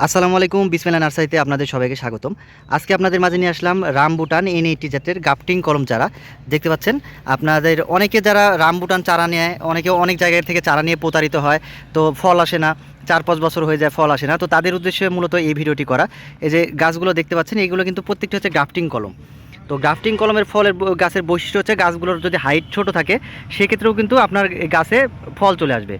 আসসালামু আলাইকুম, বিসমিল্লাহ নার্সারিতে আপনাদের সবাইকে স্বাগতম। আজকে আপনাদের মাঝে নিয়ে আসলাম রামবুটান N80 জাতের গ্রাফটিং কলম চারা। দেখতে পাচ্ছেন আপনাদের অনেকে যারা রামবুটান চারা নেয়, অনেকে অনেক জায়গা থেকে চারা নিয়ে প্রতারিত হয়, তো ফল আসে না, 4-5 বছর হয়ে যায় ফল আসে না। তো তাদের উদ্দেশ্যে মূলত এই ভিডিওটি করা। এই যে গাছগুলো দেখতে পাচ্ছেন, এইগুলো কিন্তু প্রত্যেকটি হচ্ছে গ্রাফটিং কলম। তো গ্রাফটিং কলমের ফলের গাছের বৈশিষ্ট্য হচ্ছে গাছগুলোর যদি হাইট ছোট থাকে সেক্ষেত্রেও কিন্তু আপনার গাছে ফল চলে আসবে।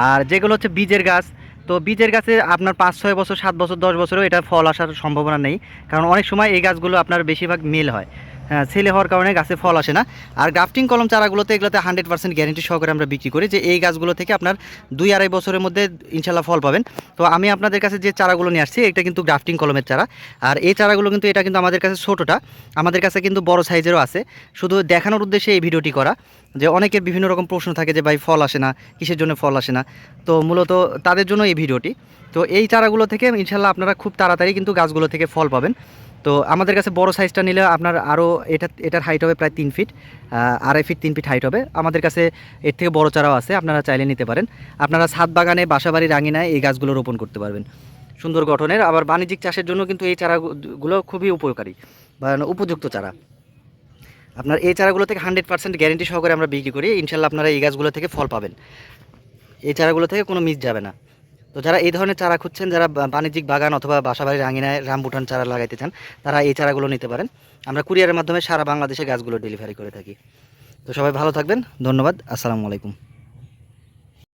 আর যেগুলো হচ্ছে বীজের গাছ, তো বীজের গাছে আপনার 5-6 বছর, 7 বছর, 10 বছরও এটা ফল আসার সম্ভাবনা নেই, কারণ অনেক সময় এই গাছগুলো আপনার বেশিরভাগ মেল হয়। হ্যাঁ, ছেলে হওয়ার কারণে গাছে ফল আসে না। আর গ্রাফটিং কলম চারাগুলোতে এগুলোতে 100% গ্যারেন্টি সহকারে আমরা বিক্রি করি যে এই গাছগুলো থেকে আপনার 2-2.5 বছরের মধ্যে ইনশাল্লাহ ফল পাবেন। তো আমি আপনাদের কাছে যে চারাগুলো নিয়ে আসছি এটা কিন্তু গ্রাফটিং কলমের চারা। আর এই চারাগুলো কিন্তু এটা কিন্তু আমাদের কাছে ছোটোটা, আমাদের কাছে কিন্তু বড় সাইজেরও আছে। শুধু দেখানোর উদ্দেশ্যে এই ভিডিওটি করা, যে অনেকের বিভিন্ন রকম প্রশ্ন থাকে যে ভাই ফল আসে না, কিসের জন্য ফল আসে না। তো মূলত তাদের জন্য এই ভিডিওটি। তো এই চারাগুলো থেকে ইনশাল্লাহ আপনারা খুব তাড়াতাড়ি কিন্তু গাছগুলো থেকে ফল পাবেন। তো আমাদের কাছে বড় সাইজটা নিলে আপনার আরও এটার হাইট হবে প্রায় 3 ফিট, 2.5 ফিট 3 ফিট হাইট হবে। আমাদের কাছে এর থেকে বড় চারাও আছে, আপনারা চাইলে নিতে পারেন। আপনারা ছাদ বাগানে, বাসাবাড়ির আঙিনায় এই গাছগুলো রোপণ করতে পারবেন সুন্দর গঠনের। আবার বাণিজ্যিক চাষের জন্য কিন্তু এই চারাগুলো খুবই উপকারী বা উপযুক্ত চারা। আপনার এই চারাগুলো থেকে 100% গ্যারেন্টি সহকারে আমরা বিক্রি করি। ইনশাল্লাহ আপনারা এই গাছগুলো থেকে ফল পাবেন, এই চারাগুলো থেকে কোনো মিস যাবে না। তো যারা এই ধরনের চারা খুঁজছেন, যারা বাণিজ্যিক বাগান অথবা বাসাবাড়ির আঙিনায় রামবুটান চারা লাগাইতে চান, তারা এই চারাগুলো নিতে পারেন। আমরা কুরিয়ারের মাধ্যমে সারা বাংলাদেশে গাছগুলো ডেলিভারি করে থাকি। তো সবাই ভালো থাকবেন, ধন্যবাদ, আসসালামু আলাইকুম।